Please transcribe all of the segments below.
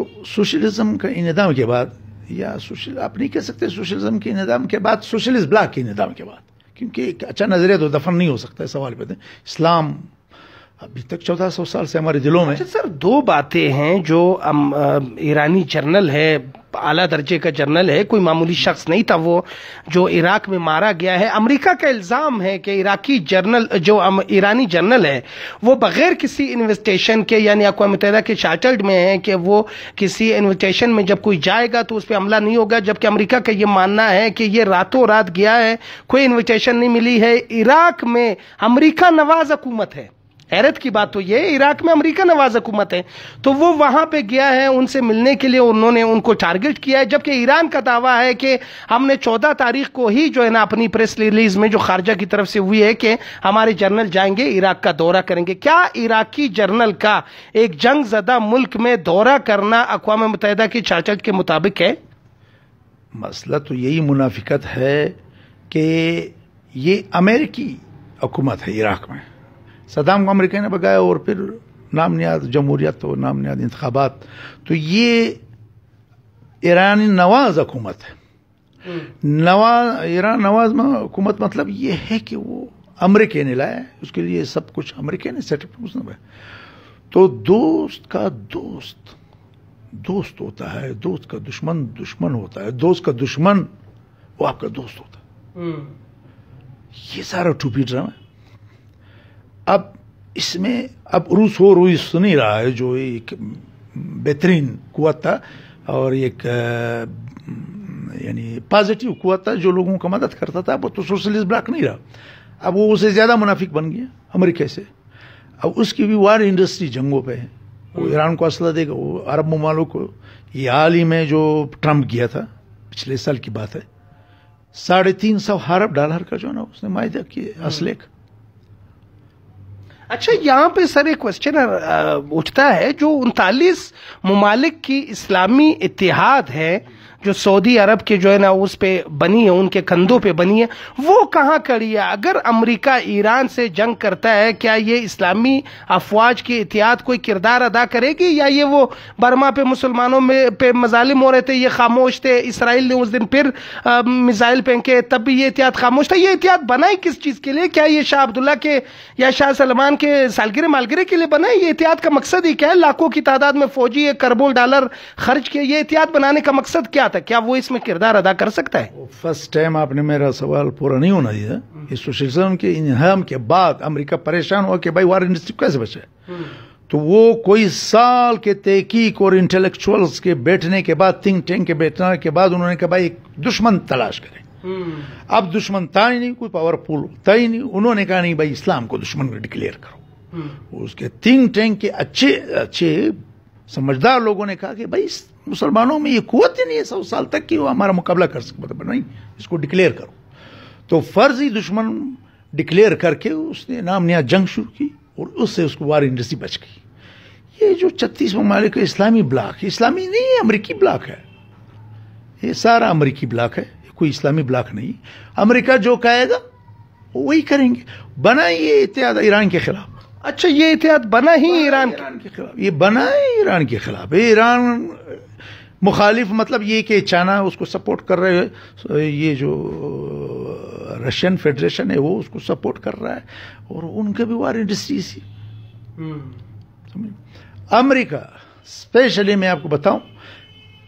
تو سوشلزم کا انہدام کے بعد یا آپ نہیں کہہ سکتے سوشلزم کے انہدام کے بعد سوشلسٹ بلاک کے انہدام کے بعد، کیونکہ ایک اچھا نظریہ تو دفن نہیں ہو سکتا ہے سوال پہ. اسلام ابھی تک 1400 سال سے ہمارے دلوں میں. اچھا سر، دو باتیں ہیں جو ایرانی جنرل ہے، اعلیٰ درجے کا جنرل ہے، کوئی معمولی شخص نہیں تھا وہ، جو عراق میں مارا گیا ہے. امریکہ کا الزام ہے کہ عراقی جنرل جو ایرانی جنرل ہے وہ بغیر کسی انویسٹیشن کے، یعنی اقوام متحدہ کے چارٹرڈ میں ہے کہ وہ کسی انویٹیشن میں جب کوئی جائے گا تو اس پہ حملہ نہیں ہوگا، جبکہ امریکہ کا یہ ماننا ہے کہ یہ راتوں رات گیا ہے، کوئی انویٹیشن نہیں ملی ہے. عراق میں امریکہ نواز حکومت ہے. حیرت کی بات تو یہ، عراق میں امریکہ نواز حکومت ہے، تو وہ وہاں پہ گیا ہے ان سے ملنے کے لیے، انہوں نے ان کو ٹارگٹ کیا ہے، جبکہ ایران کا دعویٰ ہے کہ ہم نے 14 تاریخ کو ہی جو ہے نا اپنی پریس ریلیز میں جو خارجہ کی طرف سے ہوئی ہے کہ ہمارے جنرل جائیں گے عراق کا دورہ کریں گے. کیا عراقی جنرل کا ایک جنگ زدہ ملک میں دورہ کرنا اقوام متحدہ کے چارٹر کے مطابق ہے؟ مسئلہ تو یہی منافقت ہے کہ یہ امریکی حکومت ہے عراق میں. صدام کو امریکہ نے بگایا اور پھر نام نہاد جمہوریت اور نام نہاد انتخابات، تو یہ ایرانی نواز حکومت ہے. ایران نواز حکومت مطلب یہ ہے کہ وہ امریکہ نے لایا ہے، اس کے لیے سب کچھ امریکہ نے سیٹ اپ ہے. تو دوست کا دوست دوست ہوتا ہے، دوست کا دشمن دشمن ہوتا ہے، دوست کا دشمن وہ آپ کا دوست ہوتا ہے. یہ سارا ٹوپی ڈرامہ. اب اس میں اب روس نہیں رہا ہے جو ایک بہترین قوت تھا اور ایک یعنی پازیٹیو قوت تھا جو لوگوں کا مدد کرتا تھا، وہ تو سوشلسٹ بلاک نہیں رہا. اب وہ اسے زیادہ منافق بن گیا امریکہ سے. اب اس کی بھی وار انڈسٹری جنگوں پہ ہے. وہ ایران کو اسلحہ دے گا، وہ عرب ممالک کو. یہ حال ہی میں جو ٹرمپ گیا تھا پچھلے سال کی بات ہے، $350 ارب کا جو ہے نا اس نے معاہدہ کیا اسلحے کا. اچھا، یہاں پہ سر ایک کوشچن اٹھتا ہے، جو 39 ممالک کی اسلامی اتحاد ہے جو سعودی عرب کے جو ہے نا اس پہ بنی ہے، ان کے کندھوں پہ بنی ہے، وہ کہاں کھڑی ہے؟ اگر امریکہ ایران سے جنگ کرتا ہے، کیا یہ اسلامی افواج کی اتحاد کوئی کردار ادا کرے گی، یا یہ وہ برما پہ مسلمانوں میں پہ مظالم ہو رہے تھے یہ خاموش تھے، اسرائیل نے اس دن پھر میزائل پھینکے تب بھی یہ اتحاد خاموش تھا؟ یہ اتحاد بنائی کس چیز کے لیے؟ کیا یہ شاہ عبداللہ کے یا شاہ سلمان کے سالگرہ مالگرہ کے لیے بنائی؟ یہ اتحاد کا مقصد ہی کیا ہے؟ لاکھوں کی تعداد میں فوجی ایک کروڑ ڈالر خرچ کیا، یہ اتحاد بنانے کا مقصد کیا تھا؟ کیا وہ اس میں کردار ادا کر سکتا ہے؟ فرسٹ ٹائم آپ نے میرا سوال پورا نہیں ہونا دیا. اس سوشلزم کے انہدام کے بعد امریکہ پریشان ہوا کہ بھائی وار انڈسٹری کیسے بچے. تو وہ کوئی سال کے تحقیق اور انٹلیکچوئلز کے بیٹھنے کے بعد، تھنک ٹینک کے بیٹھنے کے بعد انہوں نے کہا بھائی ایک دشمن تلاش کریں. اب دشمن تھا ہی نہیں، کوئی پاورفل تھا ہی نہیں. انہوں نے کہا نہیں بھائی اسلام کو دشمن ڈکلیئر کرو. اس کے تھنک ٹینک کے اچھے سمجھدار لوگوں نے کہا کہ بھائی مسلمانوں میں یہ قوت ہی نہیں ہے 100 سال تک کہ وہ ہمارا مقابلہ کر سکے، مطلب نہیں، اس کو ڈکلیئر کرو. تو فرضی دشمن ڈکلیئر کر کے اس نے نام نیا جنگ شروع کی اور اس سے اس کو وار انڈسٹری بچ گئی. یہ جو 36 ممالک کا اسلامی بلاک، اسلامی نہیں ہے، امریکی بلاک ہے. یہ سارا امریکی بلاک ہے، کوئی اسلامی بلاک نہیں. امریکہ جو کہے گا وہی کریں گے. بنا یہ اتحاد ایران کے خلاف. اچھا، یہ اتحاد بنا ہی ایران کے خلاف، یہ بنا ہے ایران کے خلاف. ایران مخالف مطلب یہ کہ چائنا اس کو سپورٹ کر رہے ہیں، یہ جو رشین فیڈریشن ہے وہ اس کو سپورٹ کر رہا ہے، اور ان کا بھی وار انڈسٹری سی. امریکہ اسپیشلی میں آپ کو بتاؤں،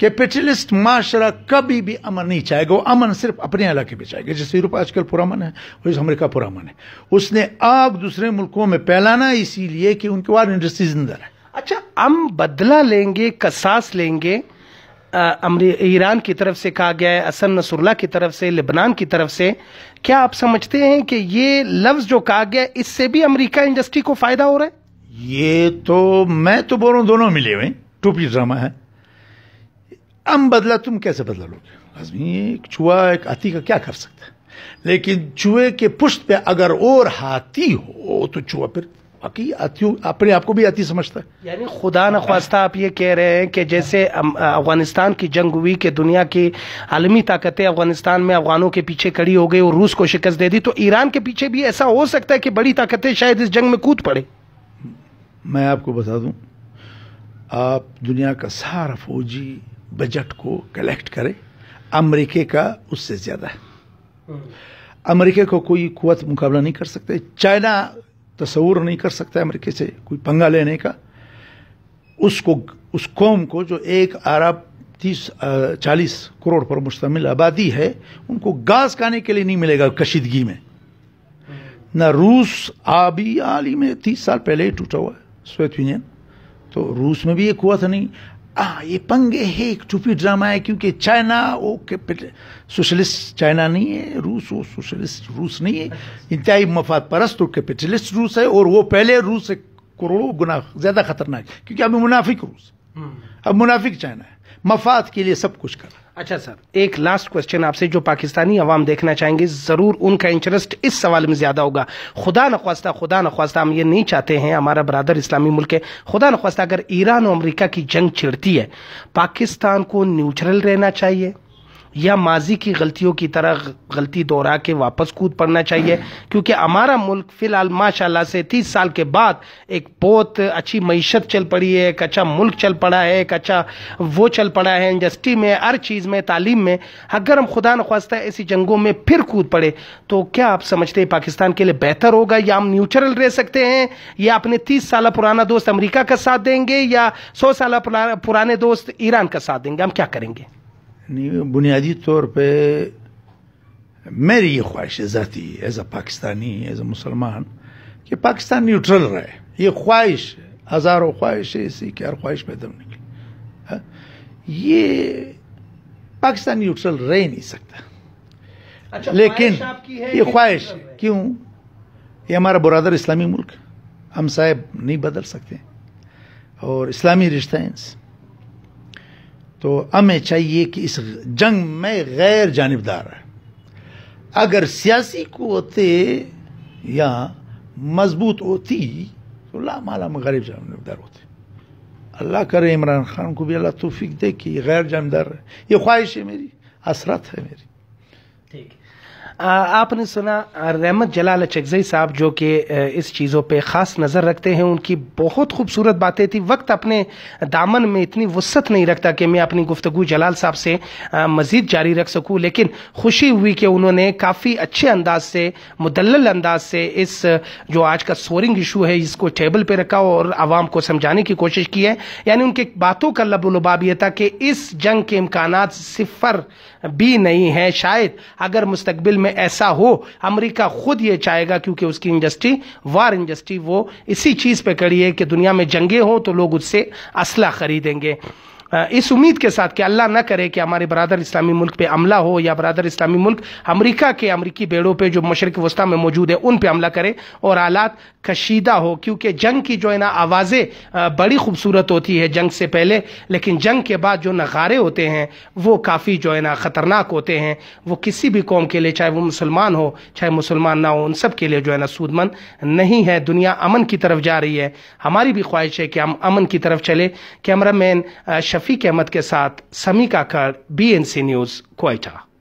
کیپٹلسٹ معاشرہ کبھی بھی امن نہیں چاہے گا. وہ امن صرف اپنے علاقے پہ چاہے گا. جیسے یورپ آج کل پرامن ہے، ویسے امریکہ پرامن ہے. اس نے آگ دوسرے ملکوں میں پھیلانا اسی لیے کہ ان کی وار انڈسٹری زندہ ہے. اچھا، ہم بدلہ لیں گے، قصاص لیں گے. ایران کی طرف سے کہا گیا ہے، حسن نصر اللہ کی طرف سے، لبنان کی طرف سے. کیا آپ سمجھتے ہیں کہ یہ لفظ جو کہا گیا اس سے بھی امریکہ انڈسٹری کو فائدہ ہو رہا ہے؟ یہ تو میں تو بول رہا ہوں دونوں ملے ہوئے ٹوپی ڈرامہ ہے. ہم بدلا، تم کیسے بدلا لوگ؟ لازمی ایک چوہا ایک ہاتھی کا کیا کر سکتا ہے؟ لیکن چوہے کے پشت پہ اگر اور ہاتھی ہو تو چوہا پھر باقی اپنے آپ کو بھی ہاتھی سمجھتا ہے. یعنی خدا نخواستہ آپ یہ کہہ رہے ہیں کہ جیسے افغانستان کی جنگ ہوئی کہ دنیا کی عالمی طاقتیں افغانستان میں افغانوں کے پیچھے کھڑی ہو گئی اور روس کو شکست دے دی، تو ایران کے پیچھے بھی ایسا ہو سکتا ہے کہ بڑی طاقتیں شاید اس جنگ میں کود پڑے؟ میں آپ کو بتا دوں، آپ دنیا کا سارا فوجی بجٹ کو کلیکٹ کریں، امریکہ کا اس سے زیادہ ہے. امریکہ کو کوئی قوت مقابلہ نہیں کر سکتے. چائنا تصور نہیں کر سکتا امریکہ سے کوئی پنگا لینے کا. اس قوم کو جو 1.40 کروڑ پر مشتمل آبادی ہے، ان کو گاز کھانے کے لیے نہیں ملے گا کشیدگی میں. نہ روس آبی عالی میں 30 سال پہلے ہی ٹوٹا ہوا ہے سوویت یونین، تو روس میں بھی یہ قوت نہیں. یہ پنگے ہے، ایک ٹوپی ڈرامہ ہے، کیونکہ چائنا وہ سوشلسٹ چائنا نہیں ہے، روس وہ سوشلسٹ روس نہیں ہے، انتہائی مفاد پرست اور کیپٹلسٹ روس ہے، اور وہ پہلے روس سے کروڑوں گنا زیادہ خطرناک ہے، کیونکہ اب منافق روس، اب منافق چائنا ہے، مفاد کے لیے سب کچھ کر رہا ہے. اچھا سر، ایک لاسٹ کوسچن آپ سے، جو پاکستانی عوام دیکھنا چاہیں گے، ضرور ان کا انٹرسٹ اس سوال میں زیادہ ہوگا. خدا نخواستہ ہم یہ نہیں چاہتے ہیں، ہمارا برادر اسلامی ملک ہے، خدا نخواستہ اگر ایران اور امریکہ کی جنگ چھڑتی ہے، پاکستان کو نیوٹرل رہنا چاہیے یا ماضی کی غلطیوں کی طرح غلطی دہرا کے واپس کود پڑنا چاہیے؟ کیونکہ ہمارا ملک فی الحال ماشاءاللہ سے 30 سال کے بعد ایک بہت اچھی معیشت چل پڑی ہے، ایک اچھا ملک چل پڑا ہے، ایک اچھا وہ چل پڑا ہے انڈسٹری میں، ہر چیز میں، تعلیم میں. اگر ہم خدا نخواستہ ایسی جنگوں میں پھر کود پڑے تو کیا آپ سمجھتے ہیں پاکستان کے لیے بہتر ہوگا، یا ہم نیوٹرل رہ سکتے ہیں، یا اپنے 30 سالہ پرانا دوست امریکہ کا ساتھ دیں گے، یا 100 سالہ پرانے دوست ایران کا ساتھ دیں گے؟ ہم کیا کریں گے؟ بنیادی طور پہ میری یہ خواہش ذاتی as a Pakistani, as a مسلمان، کہ پاکستان نیوٹرل رہے. یہ خواہش ہزاروں خواہش ہے اسی کہ ہر خواہش پیدا ہونے کی، یہ پاکستان نیوٹرل رہ ہی نہیں سکتا. لیکن یہ خواہش کیوں؟ یہ ہمارا برادر اسلامی ملک، ہم صاحب نہیں بدل سکتے، اور اسلامی رشتہ ہیں، تو ہمیں چاہیے کہ اس جنگ میں غیر جانبدار ہے. اگر سیاسی قوتیں یا مضبوط ہوتی تو لا مالا غیر جانبدار ہوتے. اللہ کرے عمران خان کو بھی اللہ توفیق دے کہ یہ غیر جانبدار ہے. یہ خواہش ہے میری، حسرت ہے میری. ٹھیک. آپ نے سنا رحمت جلال اچکزئی صاحب جو کہ اس چیزوں پہ خاص نظر رکھتے ہیں، ان کی بہت خوبصورت باتیں تھی. وقت اپنے دامن میں اتنی وسعت نہیں رکھتا کہ میں اپنی گفتگو جلال صاحب سے مزید جاری رکھ سکوں، لیکن خوشی ہوئی کہ انہوں نے کافی اچھے انداز سے، مدلل انداز سے اس جو آج کا سورنگ ایشو ہے اس کو ٹیبل پہ رکھا اور عوام کو سمجھانے کی کوشش کی ہے. یعنی ان کے باتوں کا لب و لباب یہ تھا کہ اس جنگ کے امکانات صفر بھی نہیں ہے. شاید اگر مستقبل میں ایسا ہو، امریکہ خود یہ چاہے گا، کیونکہ اس کی انڈسٹری، وار انڈسٹری، وہ اسی چیز پہ کڑی ہے کہ دنیا میں جنگیں ہوں تو لوگ اس سے اسلحہ خریدیں گے. اس امید کے ساتھ کہ اللہ نہ کرے کہ ہمارے برادر اسلامی ملک پہ حملہ ہو، یا برادر اسلامی ملک امریکہ کے امریکی بیڑوں پہ جو مشرق وسطیٰ میں موجود ہے ان پہ حملہ کرے اور حالات کشیدہ ہو. کیونکہ جنگ کی جو ہے نا آوازیں بڑی خوبصورت ہوتی ہے جنگ سے پہلے، لیکن جنگ کے بعد جو نغارے ہوتے ہیں وہ کافی جو ہے نا خطرناک ہوتے ہیں. وہ کسی بھی قوم کے لیے، چاہے وہ مسلمان ہو چاہے مسلمان نہ ہو، ان سب کے لیے جو ہے نا سودمند نہیں ہے. دنیا امن کی طرف جا رہی ہے، ہماری بھی خواہش ہے کہ ہم امن کی طرف چلے. کیمرہ مین شفیق احمد کے ساتھ سمی کاکڑ، BNC نیوز، کوئٹہ.